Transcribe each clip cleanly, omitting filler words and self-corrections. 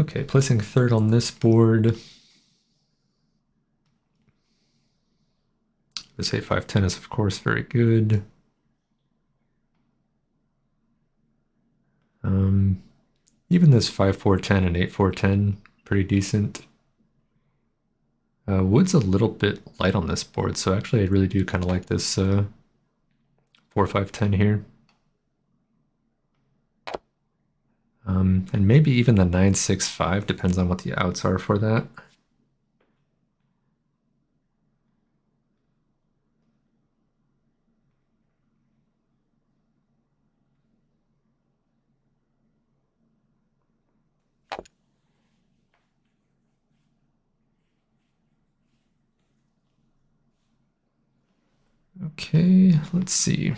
Okay, placing third on this board. This A5-10 is of course very good. Even this 5-4-10 and 8-4-10, pretty decent. Wood's a little bit light on this board, so actually I really do kind of like this 4-5-10 here. And maybe even the 9-6-5, depends on what the outs are for that. Okay, let's see.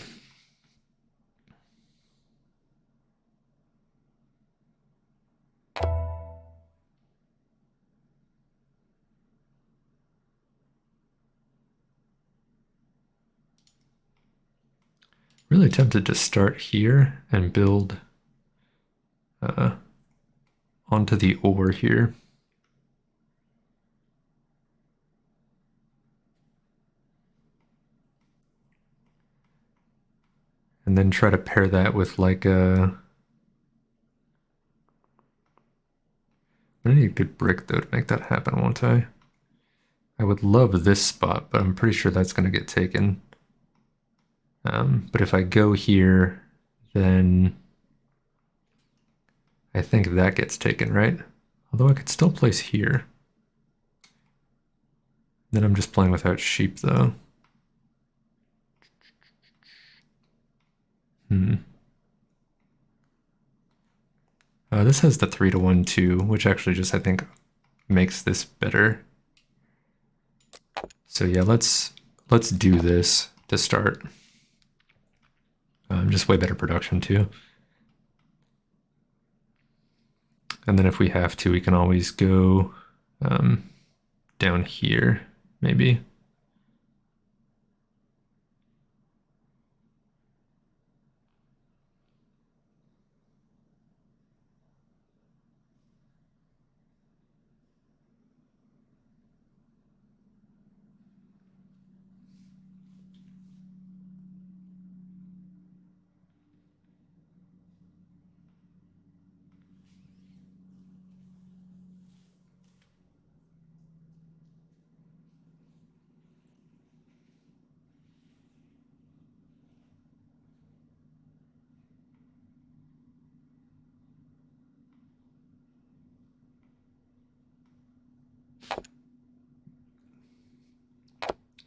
Really tempted to start here and build onto the ore here. And then try to pair that with like a... I need a good brick though to make that happen, won't I? I would love this spot, but I'm pretty sure that's going to get taken. But if I go here, then I think that gets taken, right? Although I could still place here. Then I'm just playing without sheep though. This has the 3-1 too, which actually just I think makes this better. So yeah, let's do this to start. Just way better production too. And then if we have to, we can always go down here, maybe.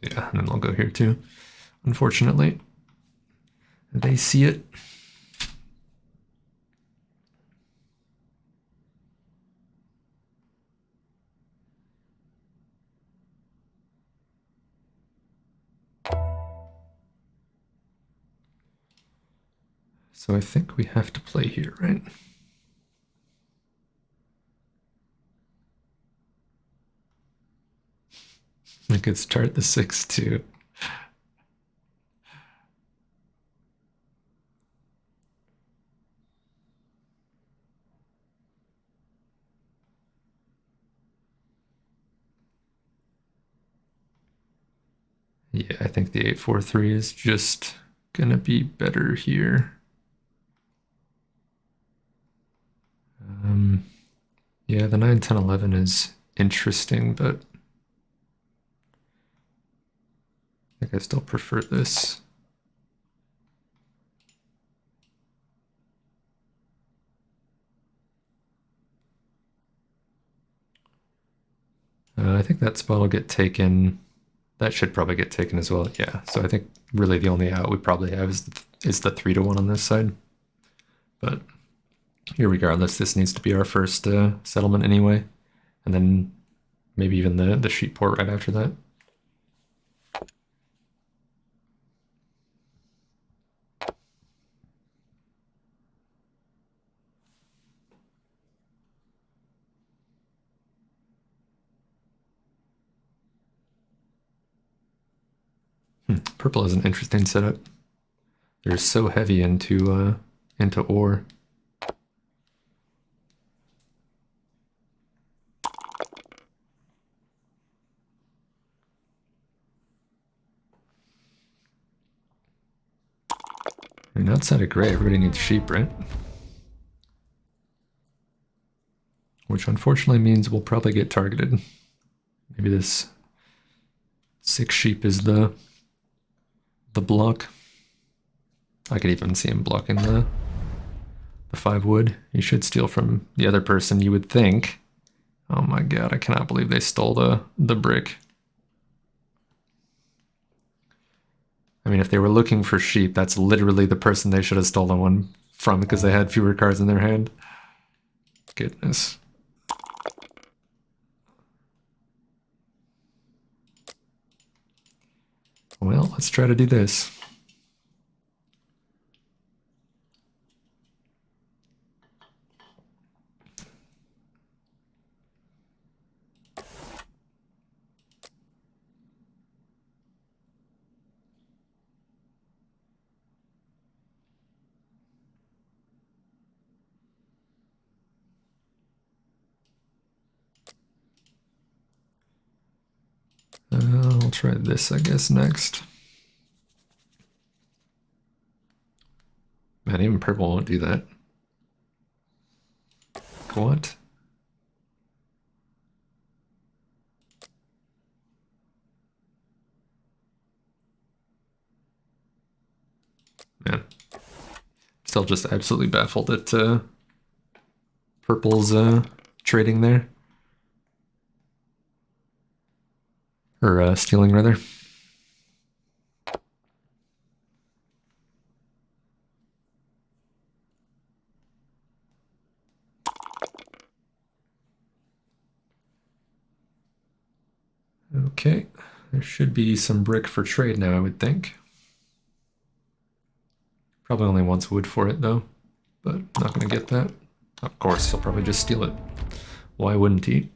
Yeah, and then they'll go here too. Unfortunately, they see it. So I think we have to play here, right? I could start the 6-2. Yeah, I think the 8-4-3 is just gonna be better here. Yeah, the 9-10-11 is interesting, but I think I still prefer this. I think that spot will get taken. That should probably get taken as well. Yeah, so I think really the only out we probably have is the 3-1 on this side. But regardless, this needs to be our first settlement anyway. And then maybe even the sheep port right after that. Purple is an interesting setup. They're so heavy into ore. I mean, outside of gray, everybody needs sheep, right? Which unfortunately means we'll probably get targeted. Maybe this 6 sheep is the block. I could even see him blocking the 5 wood. He should steal from the other person, you would think. Oh my god, I cannot believe they stole the brick. I mean, if they were looking for sheep, that's literally the person they should have stolen one from because they had fewer cards in their hand. Goodness. Well, let's try to do this. I'll try this, I guess, next. Man, even purple won't do that. What? Man. Still just absolutely baffled at purple's trading there. Or stealing, rather. Okay, there should be some brick for trade now, I would think. Probably only wants wood for it, though, but not going to get that. Of course, he'll probably just steal it. Why wouldn't he?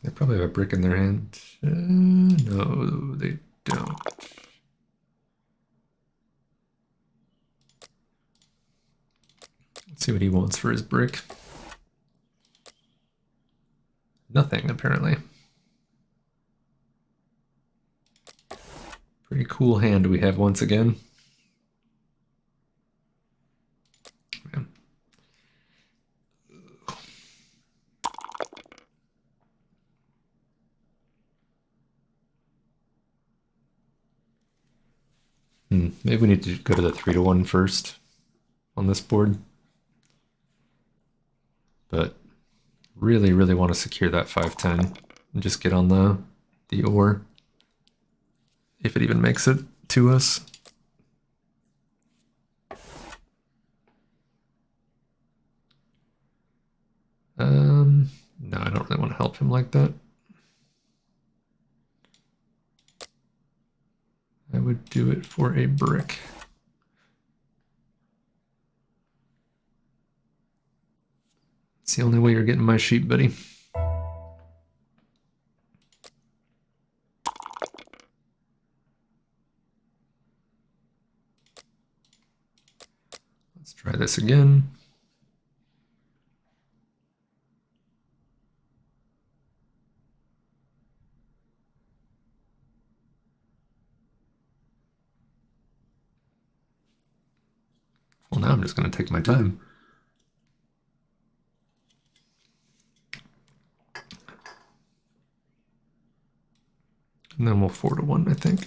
They probably have a brick in their hand. No, they don't. Let's see what he wants for his brick. Nothing, apparently. Pretty cool hand we have once again. Maybe we need to go to the 3-1 first on this board. But really, really want to secure that 5-10 and just get on the ore. If it even makes it to us. No, I don't really want to help him like that. I would do it for a brick. It's the only way you're getting my sheep, buddy. Let's try this again. Well, now I'm just going to take my time. And then we'll 4-1, I think.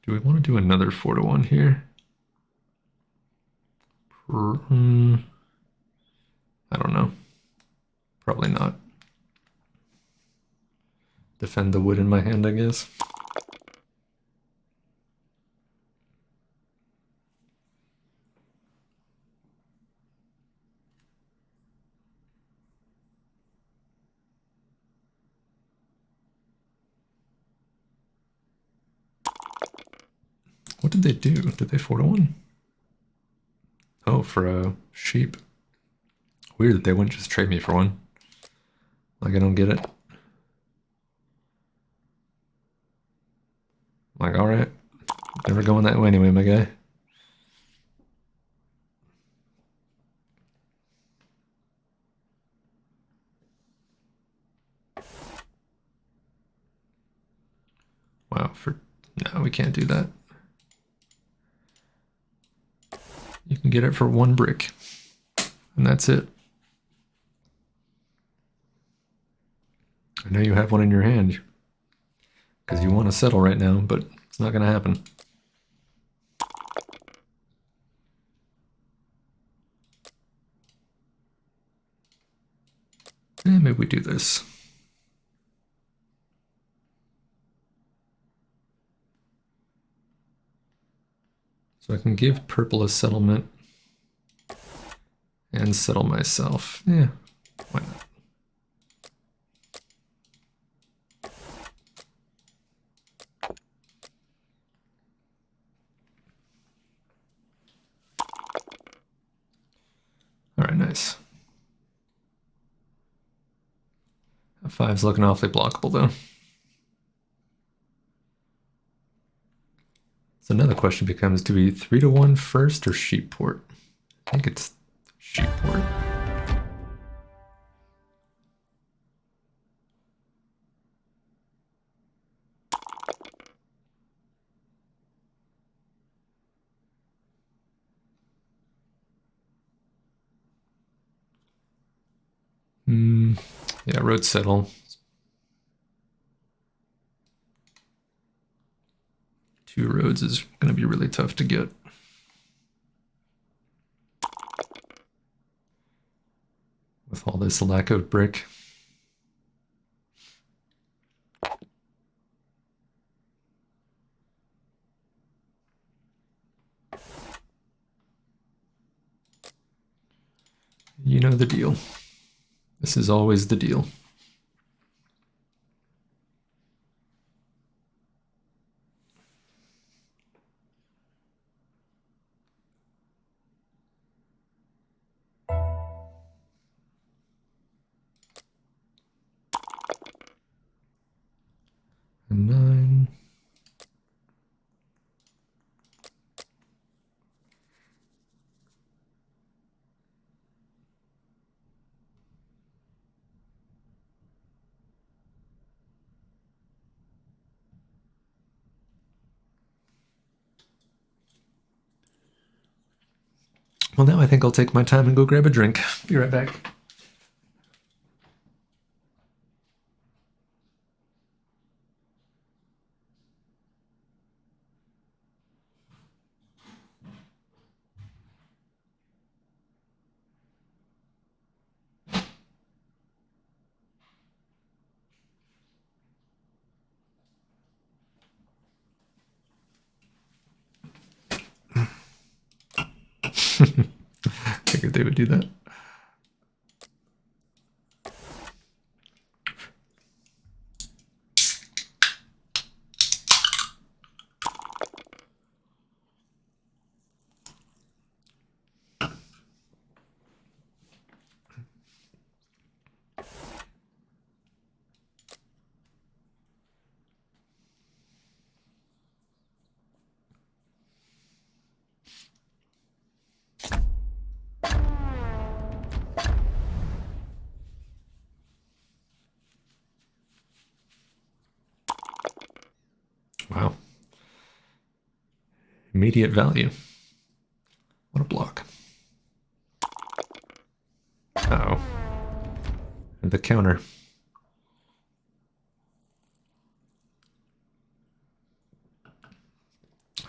Do we want to do another 4-1 here? I don't know. Probably not. Defend the wood in my hand, I guess. What did they do? Did they 4-1? Oh, for a sheep. Weird that they wouldn't just trade me for one. Like, I don't get it. Like, alright. Never going that way anyway, my guy. Wow, no, we can't do that. You can get it for 1 brick. And that's it. I know you have one in your hand. Because you want to settle right now, but it's not going to happen. And maybe we do this. So I can give purple a settlement and settle myself. Yeah, why not? All right, nice. F5's looking awfully blockable though. So another question becomes, do we 3-1 first or sheep port? I think it's sheep port. Yeah, road settle. 2 roads is going to be really tough to get. With all this lack of brick. You know the deal. This is always the deal. And 9. Well, now I think I'll take my time and go grab a drink. Be right back. Figured they would do that. Wow. Immediate value. What a block. Uh-oh. And the counter.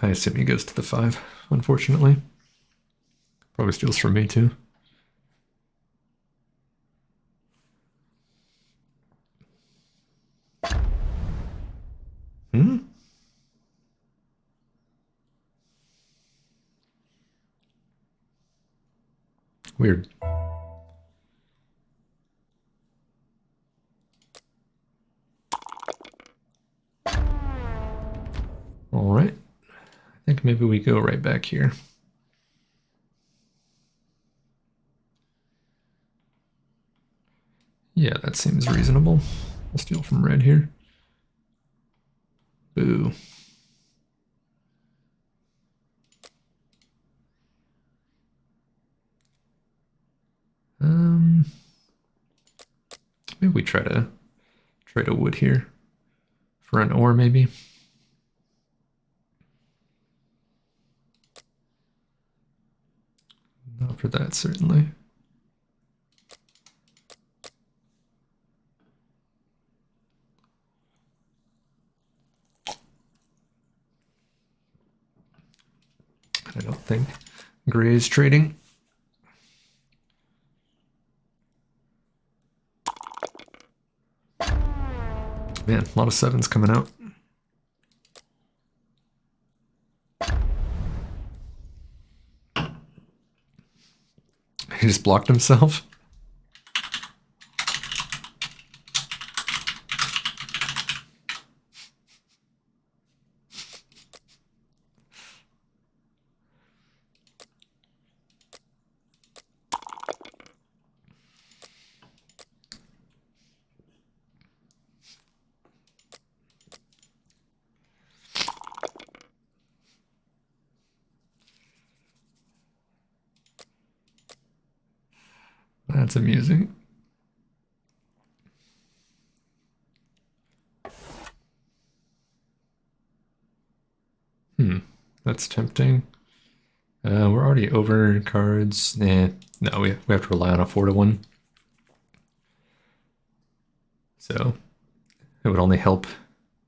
I assume he goes to the 5, unfortunately. Probably steals from me too. Weird. All right. I think maybe we go right back here. Yeah, that seems reasonable. I'll steal from red here. Boo. Maybe we try to trade a wood here for an ore, maybe. Not for that, certainly. I don't think gray is trading. Man, a lot of sevens coming out. He just blocked himself. That's amusing. That's tempting. We're already over cards. No, we have to rely on a 4-1. So it would only help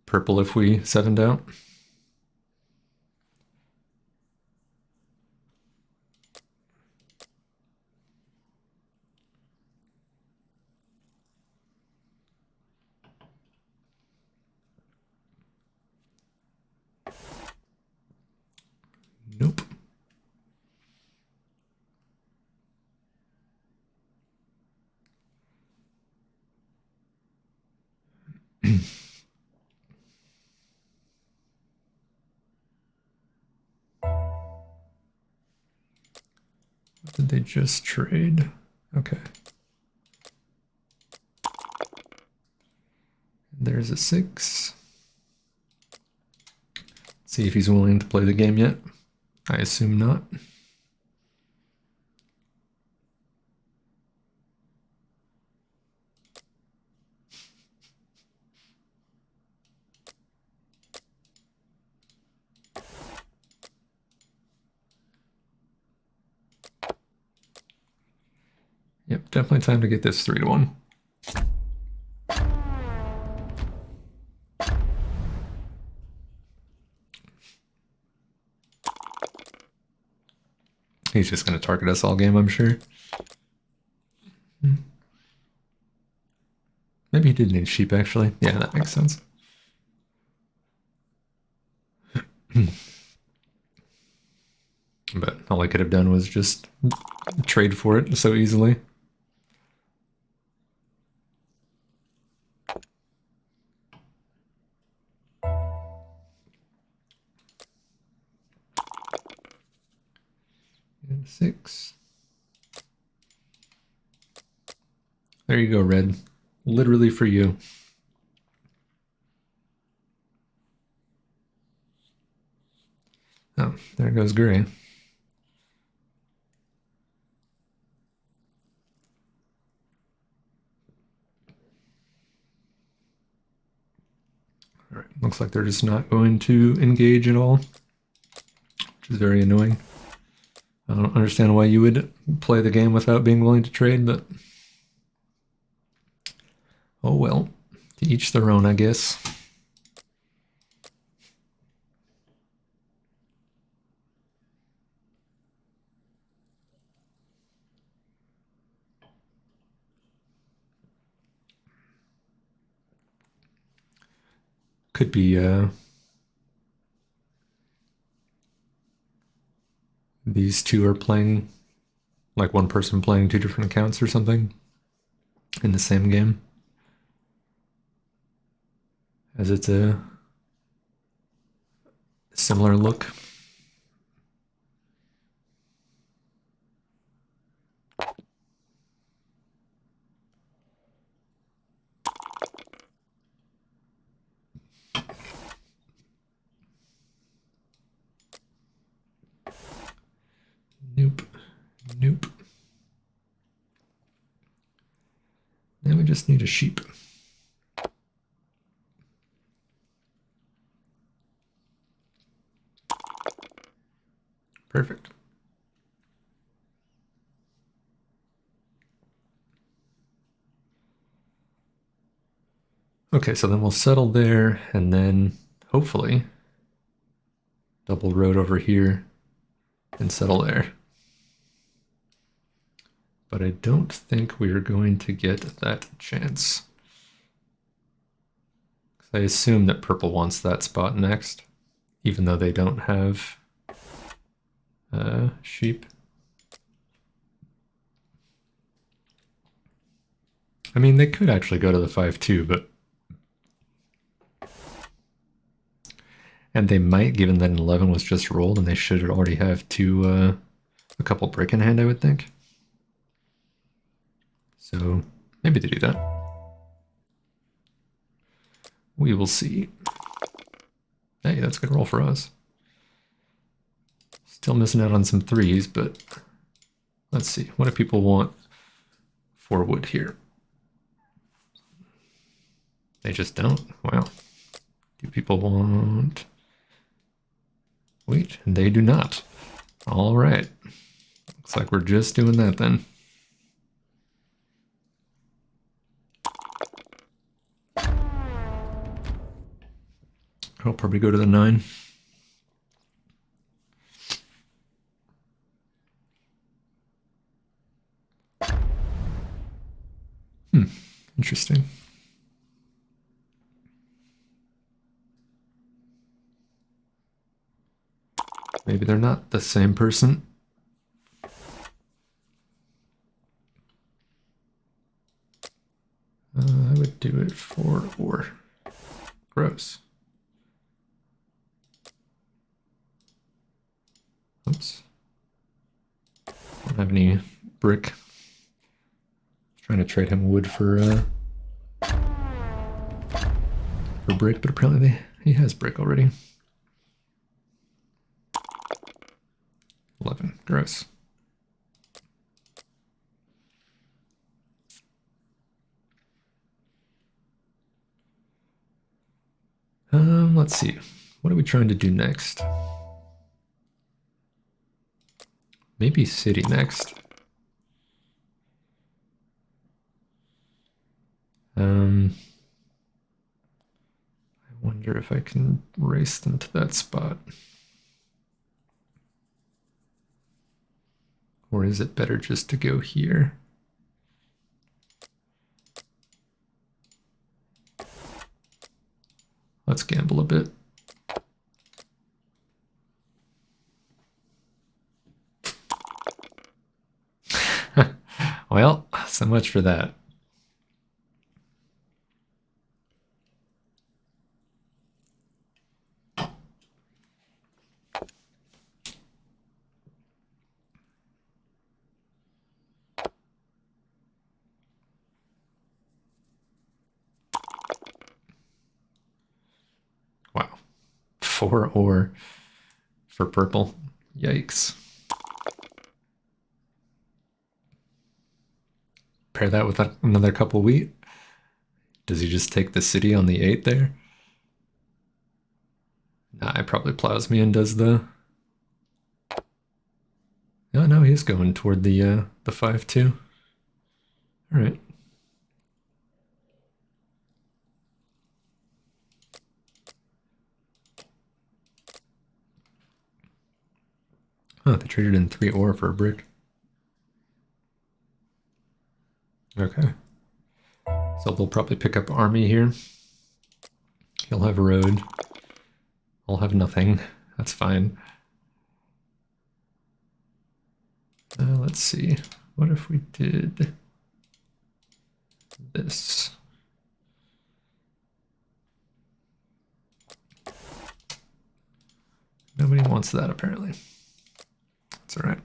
purple if we 7'd out. Nope. What did they just trade? Okay. There's a 6. See if he's willing to play the game yet. I assume not. Yep, definitely time to get this 3-1. He's just going to target us all game, I'm sure. Maybe he did need sheep, actually. Yeah, that makes sense. But all I could have done was just trade for it so easily. And 6. There you go, red. Literally for you. Oh, there goes gray. All right, looks like they're just not going to engage at all, which is very annoying. I don't understand why you would play the game without being willing to trade, but oh well, to each their own, I guess. Could be these two are playing, like one person playing 2 different accounts or something in the same game, as it's a similar look. Nope. Nope. Now we just need a sheep. Perfect. Okay, so then we'll settle there and then hopefully double road over here and settle there. But I don't think we are going to get that chance. I assume that purple wants that spot next, even though they don't have sheep. I mean, they could actually go to the 5-2, but... And they might, given that an 11 was just rolled, and they should already have a couple brick in hand, I would think. So maybe they do that. We will see. Hey, that's a good roll for us. Still missing out on some 3s, but let's see. What do people want for wood here? They just don't? Wow. Do people want... Wait, they do not. All right. Looks like we're just doing that then. I'll probably go to the 9. Interesting. Maybe they're not the same person. I would do it for or. Gross. Oops. Don't have any brick. Trying to trade him wood for brick, but apparently he has brick already. 11. Gross. Let's see. What are we trying to do next? Maybe city next. I wonder if I can race them to that spot. Or is it better just to go here? Let's gamble a bit. Well, so much for that. Wow. 4 ore for purple. Yikes. Pair that with another couple wheat. Does he just take the city on the 8 there? Nah, he probably plows me and does the... Oh, no, he's going toward the 5-2. All right. Oh, they traded in 3 ore for a brick. Okay. So they'll probably pick up army here. He'll have road. I'll have nothing. That's fine. Let's see. What if we did this? Nobody wants that, apparently. That's all right.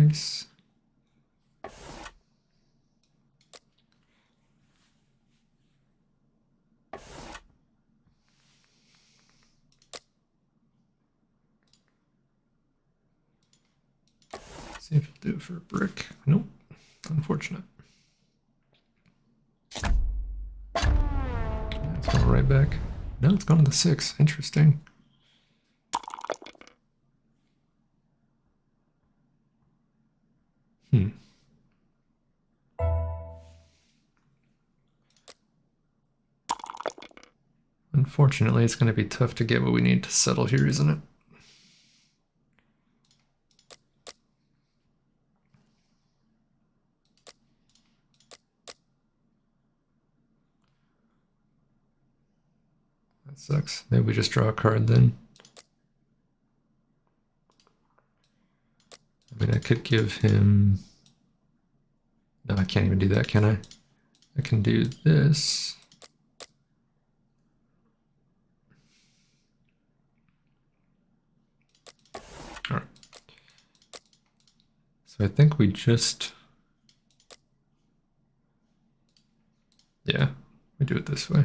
Nice. See if it'll do it for a brick. Nope. Unfortunate. It's going right back. No, it's gone to the 6. Interesting. Unfortunately, it's going to be tough to get what we need to settle here, isn't it? That sucks. Maybe we just draw a card then. I mean, I could give him... No, I can't even do that, can I? I can do this. All right. So I think we just... Yeah, we do it this way.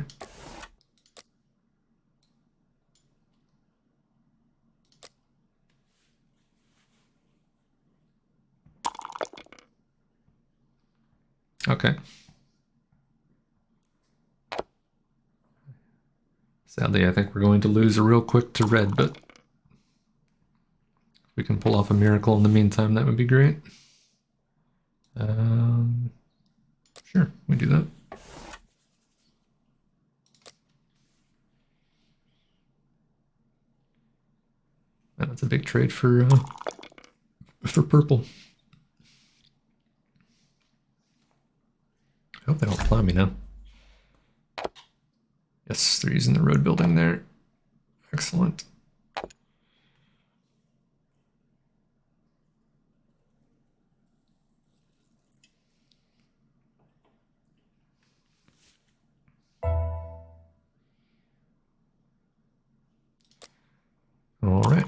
Okay. Sadly, I think we're going to lose real quick to red, but if we can pull off a miracle in the meantime, that would be great. Sure, we do that. That's a big trade for purple. I hope they don't plow me now. Yes, they're using the road building there. Excellent. All right.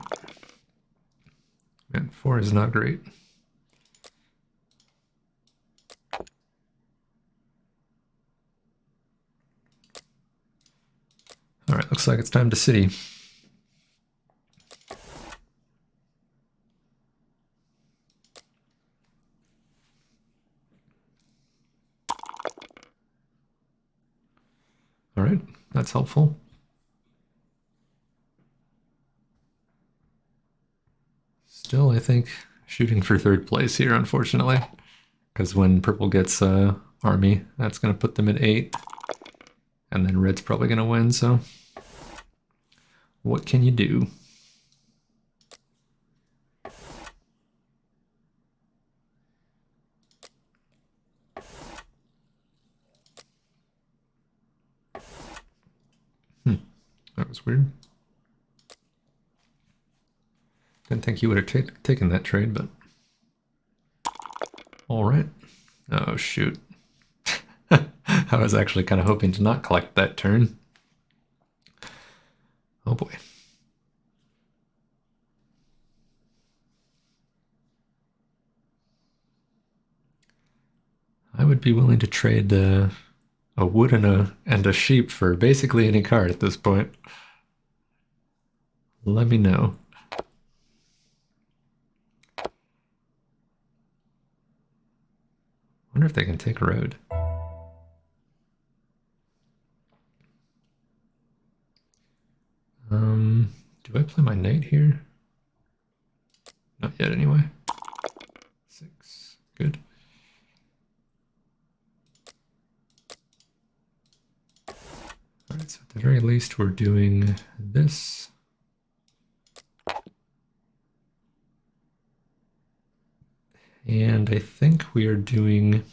Man, 4 is not great. All right, looks like it's time to city. All right, that's helpful. Still, I think shooting for 3rd place here, unfortunately, because when purple gets army, that's going to put them at 8, and then red's probably going to win, so what can you do? That was weird. Didn't think you would have taken that trade, but all right. Oh, shoot. I was actually kind of hoping to not collect that turn. Oh, boy. I would be willing to trade a wood and a sheep for basically any card at this point. Let me know. Wonder if they can take a road. Do I play my knight here? Not yet, anyway. 6, good. All right, so at the very least, we're doing this. And I think we are doing...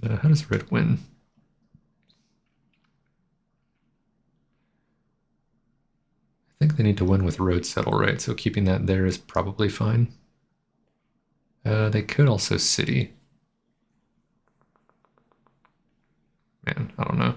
how does red win? I think they need to win with road settle, right? So keeping that there is probably fine. They could also city. Man, I don't know.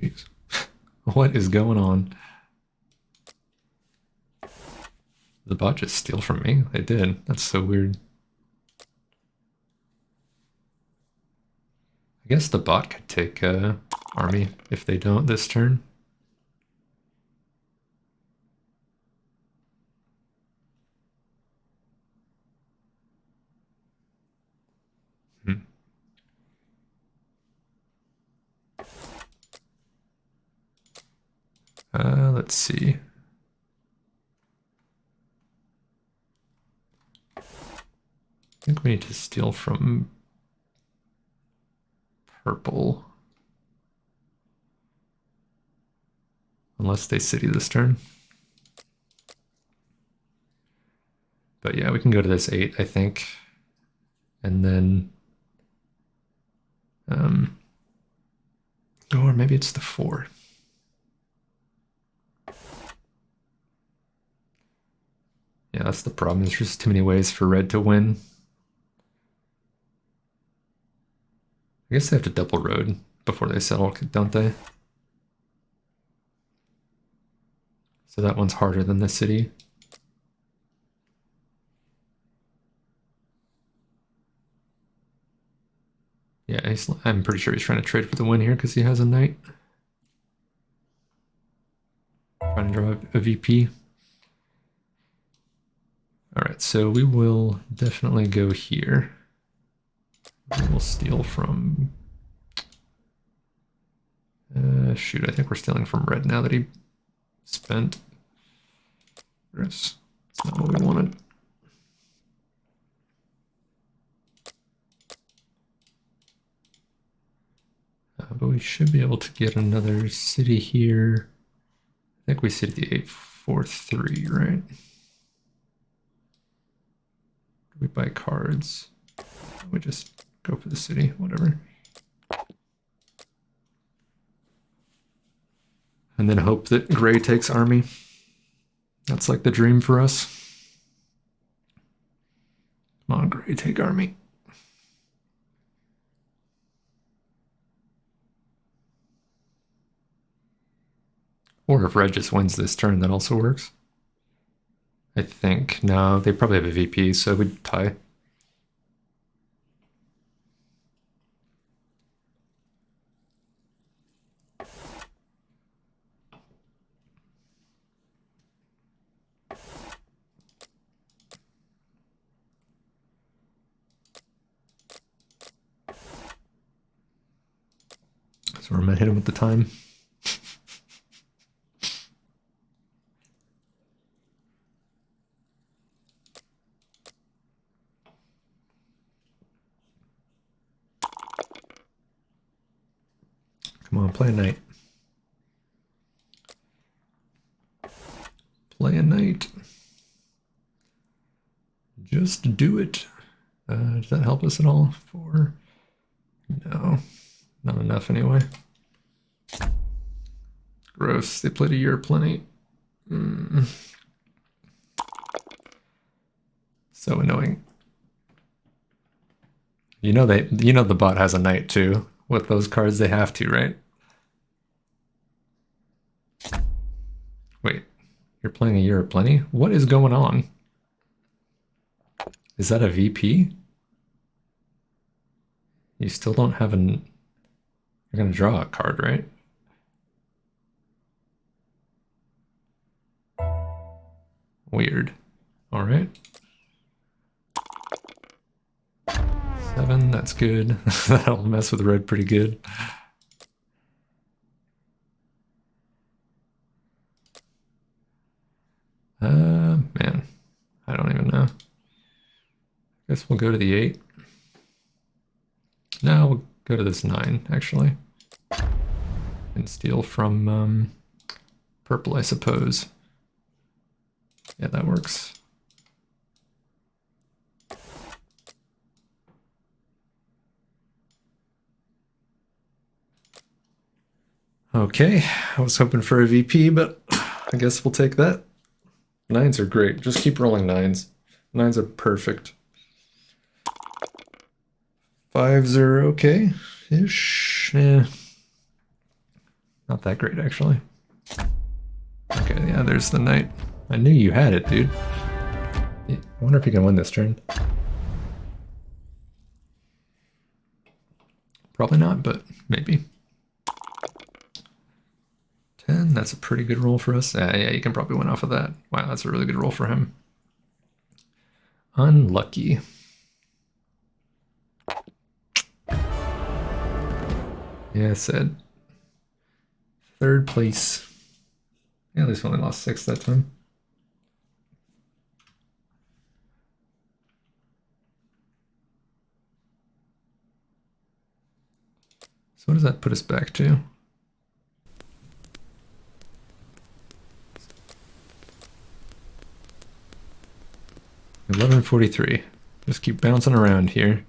Jeez. What is going on? The bot just steal from me? They did. That's so weird. I guess the bot could take army if they don't this turn. Let's see. I think we need to steal from purple. Unless they city this turn. But yeah, we can go to this 8, I think. And then... or maybe it's the 4. Yeah, that's the problem. There's just too many ways for red to win. I guess they have to double road before they settle, don't they? So that one's harder than the city. Yeah, I'm pretty sure he's trying to trade for the win here because he has a knight. Trying to draw a VP. All right, so we will definitely go here. We'll steal from... shoot, I think we're stealing from red now that he spent. That's not what we wanted. But we should be able to get another city here. I think we city the 843, right? We buy cards. We just go for the city, whatever. And then hope that gray takes army. That's like the dream for us. Come on, gray, take army. Or if red just wins this turn, that also works. I think. No, they probably have a VP, so we'd tie. So we're gonna hit him with the time. Come on, play a knight. Play a knight. Just do it. Does that help us at all? 4? No, not enough anyway. Gross. They played a year plenty. So annoying. You know the bot has a knight too. With those cards, they have to, right? Wait, you're playing a year of plenty? What is going on? Is that a VP? You still don't have an... You're gonna draw a card, right? Weird. All right. 7, that's good. That'll mess with red pretty good. Man, I don't even know. Guess we'll go to the 8. No, we'll go to this 9, actually. And steal from purple, I suppose. Yeah, that works. Okay, I was hoping for a VP, but I guess we'll take that. 9s are great. Just keep rolling 9s. 9s are perfect. Fives are okay-ish. Yeah. Not that great, actually. Okay, yeah, there's the knight. I knew you had it, dude. I wonder if you can win this turn. Probably not, but maybe. 10, that's a pretty good roll for us. Yeah, you can probably win off of that. Wow, that's a really good roll for him. Unlucky. Yeah, I said. Third place. Yeah, at least we only lost 6 that time. So what does that put us back to? $11.43. Just keep bouncing around here.